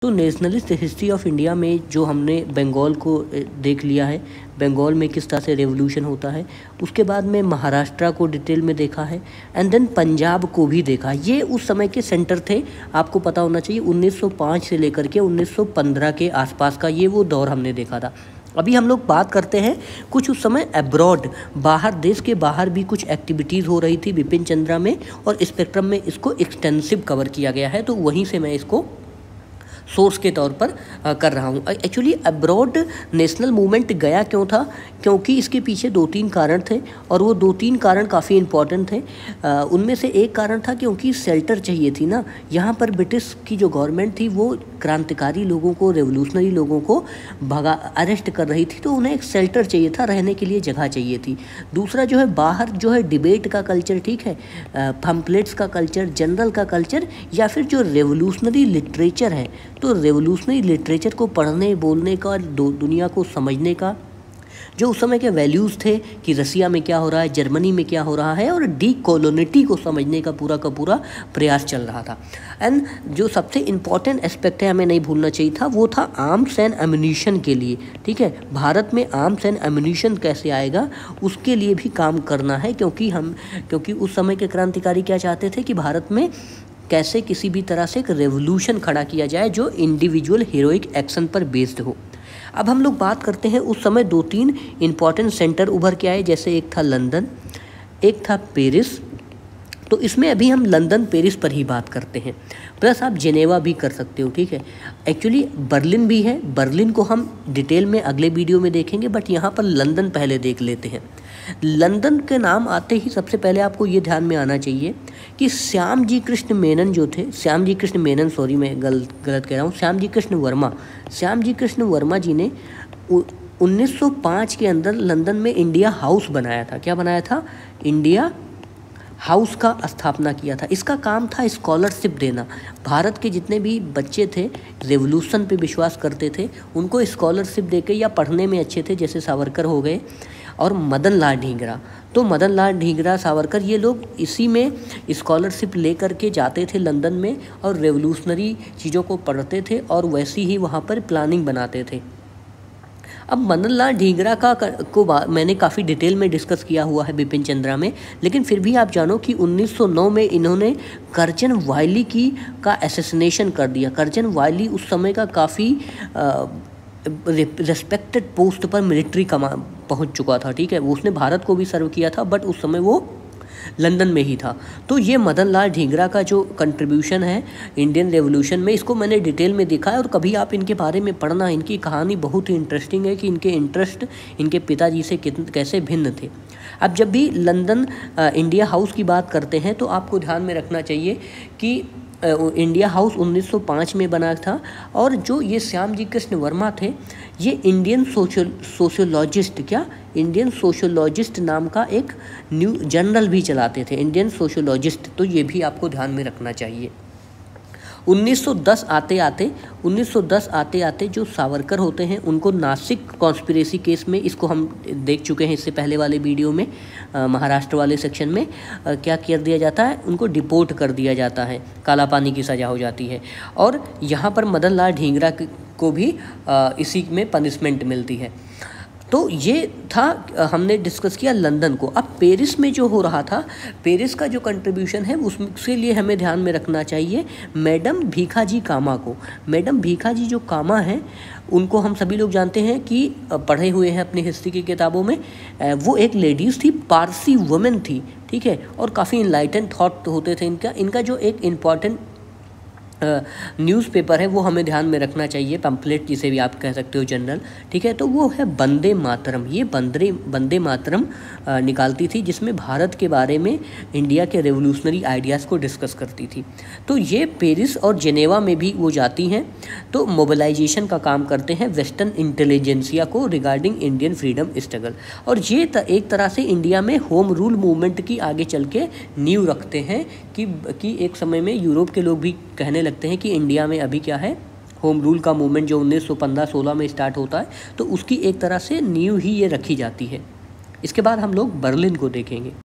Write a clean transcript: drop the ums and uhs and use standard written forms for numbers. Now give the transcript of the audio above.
तो nationalist history of India में जो हमने बंगाल को देख लिया है, बंगाल में किस तरह से रेवोल्यूशन होता है, उसके बाद में महाराष्ट्र को डिटेल में देखा है, एंड देन पंजाब को भी देखा। ये उस समय के सेंटर थे, आपको पता होना चाहिए 1905 से लेकर के 1915 के आसपास का ये वो दौर हमने देखा था। अभी हम लोग बात करते हैं कुछ उस समय अब्रॉड, बाहर, देश के बाहर भी कुछ एक्टिविटीज़ हो रही थी बिपिन चंद्रा में, और स्पेक्ट्रम में इसको एक्सटेंसिव कवर किया गया है, तो वहीं से मैं इसको सोर्स के तौर पर कर रहा हूँ। एक्चुअली अब्रॉड नेशनल मूवमेंट गया क्यों था, क्योंकि इसके पीछे 2-3 कारण थे, और वो 2-3 कारण काफ़ी इम्पॉर्टेंट थे। उनमें से एक कारण था क्योंकि शेल्टर चाहिए थी ना, यहाँ पर ब्रिटिश की जो गवर्नमेंट थी वो क्रांतिकारी लोगों को, रेवोल्यूशनरी लोगों को अरेस्ट कर रही थी, तो उन्हें एक शेल्टर चाहिए था, रहने के लिए जगह चाहिए थी। दूसरा जो है, बाहर जो है डिबेट का कल्चर, ठीक है, पम्पलेट्स का कल्चर, जनरल का कल्चर, या फिर जो रेवोल्यूशनरी लिटरेचर है, तो रेवोल्यूशनरी लिटरेचर को पढ़ने, बोलने का, दुनिया को समझने का जो उस समय के वैल्यूज़ थे कि रसिया में क्या हो रहा है, जर्मनी में क्या हो रहा है, और डीकोलोनिटी को समझने का पूरा प्रयास चल रहा था। एंड जो सबसे इम्पॉर्टेंट एस्पेक्ट है, हमें नहीं भूलना चाहिए था, वो था आर्म्स एंड एम्यूनिशन के लिए, ठीक है, भारत में आर्म्स एंड एम्यूनिशन कैसे आएगा उसके लिए भी काम करना है, क्योंकि उस समय के क्रांतिकारी क्या चाहते थे कि भारत में कैसे किसी भी तरह से एक रेवोल्यूशन खड़ा किया जाए जो इंडिविजुअल हीरोइक एक्शन पर बेस्ड हो। अब हम लोग बात करते हैं, उस समय 2-3 इम्पॉर्टेंट सेंटर उभर के आए, जैसे एक था लंदन, एक था पेरिस। तो इसमें अभी हम लंदन पेरिस पर ही बात करते हैं, प्लस आप जेनेवा भी कर सकते हो, ठीक है। एक्चुअली बर्लिन भी है, बर्लिन को हम डिटेल में अगले वीडियो में देखेंगे, बट यहाँ पर लंदन पहले देख लेते हैं। लंदन के नाम आते ही सबसे पहले आपको ये ध्यान में आना चाहिए कि श्याम जी कृष्ण मेनन जो थे, श्याम जी कृष्ण मेनन, सॉरी मैं गलत कह रहा हूँ, श्याम जी कृष्ण वर्मा जी ने 1905 के अंदर लंदन में इंडिया हाउस बनाया था। क्या बनाया था? इंडिया हाउस का स्थापना किया था। इसका काम था स्कॉलरशिप देना। भारत के जितने भी बच्चे थे, रेवोल्यूशन पे विश्वास करते थे, उनको स्कॉलरशिप देके, या पढ़ने में अच्छे थे, जैसे सावरकर हो गए और मदन लाल ढींगरा। तो मदन लाल ढींगरा, सावरकर, ये लोग इसी में स्कॉलरशिप ले करके जाते थे लंदन में, और रेवोल्यूशनरी चीज़ों को पढ़ते थे, और वैसी ही वहाँ पर प्लानिंग बनाते थे। अब मदन लाल ढींगरा को मैंने काफ़ी डिटेल में डिस्कस किया हुआ है बिपिन चंद्रा में, लेकिन फिर भी आप जानो कि 1909 में इन्होंने कर्जन वायली का असैसिनेशन कर दिया। कर्जन वायली उस समय का काफ़ी रेस्पेक्टेड पोस्ट पर मिलिट्री पहुंच चुका था, ठीक है, वो उसने भारत को भी सर्व किया था, बट उस समय वो लंदन में ही था। तो ये मदन लाल ढींगरा का जो कंट्रीब्यूशन है इंडियन रेवोल्यूशन में, इसको मैंने डिटेल में देखा है, और कभी आप इनके बारे में पढ़ना, इनकी कहानी बहुत ही इंटरेस्टिंग है कि इनके इंटरेस्ट इनके पिताजी से कैसे भिन्न थे। अब जब भी लंदन इंडिया हाउस की बात करते हैं, तो आपको ध्यान में रखना चाहिए कि इंडिया हाउस 1905 में बना था, और जो ये श्याम जी कृष्ण वर्मा थे, ये इंडियन सोशियोलॉजिस्ट नाम का एक न्यू जर्नल भी चलाते थे, इंडियन सोशियोलॉजिस्ट। तो ये भी आपको ध्यान में रखना चाहिए। 1910 आते आते जो सावरकर होते हैं, उनको नासिक कॉन्स्पिरेसी केस में, इसको हम देख चुके हैं इससे पहले वाले वीडियो में, महाराष्ट्र वाले सेक्शन में, क्या कर दिया जाता है, उनको डिपोर्ट कर दिया जाता है, काला पानी की सज़ा हो जाती है, और यहाँ पर मदन लाल ढींगरा को भी इसी में पनिशमेंट मिलती है। तो ये था, हमने डिस्कस किया लंदन को। अब पेरिस में जो हो रहा था, पेरिस का जो कंट्रीब्यूशन है, उसके लिए हमें ध्यान में रखना चाहिए मैडम भीखाजी कामा को। मैडम भीखाजी जो कामा हैं, उनको हम सभी लोग जानते हैं कि पढ़े हुए हैं अपनी हिस्ट्री की किताबों में, वो एक लेडीज़ थी, पारसी वुमेन थी, ठीक है, और काफ़ी इनलाइटेंड थॉट होते थे इनका जो एक इम्पॉर्टेंट न्यूज़पेपर है, वो हमें ध्यान में रखना चाहिए, पम्पलेट जिसे भी आप कह सकते हो, जनरल, ठीक है। तो वो है वंदे मातरम। ये वंदे मातरम निकालती थी, जिसमें भारत के बारे में, इंडिया के रेवोल्यूशनरी आइडियाज़ को डिस्कस करती थी। तो ये पेरिस और जेनेवा में भी वो जाती हैं, तो मोबिलाइजेशन का काम करते हैं वेस्टर्न इंटेलिजेंसिया को रिगार्डिंग इंडियन फ्रीडम स्ट्रगल, और ये एक तरह से इंडिया में होम रूल मूवमेंट की आगे चल के नींव रखते हैं कि एक समय में यूरोप के लोग भी कहने लगते हैं कि इंडिया में अभी क्या है, होम रूल का मूवमेंट जो 1915-16 में स्टार्ट होता है, तो उसकी एक तरह से नींव ही ये रखी जाती है। इसके बाद हम लोग बर्लिन को देखेंगे।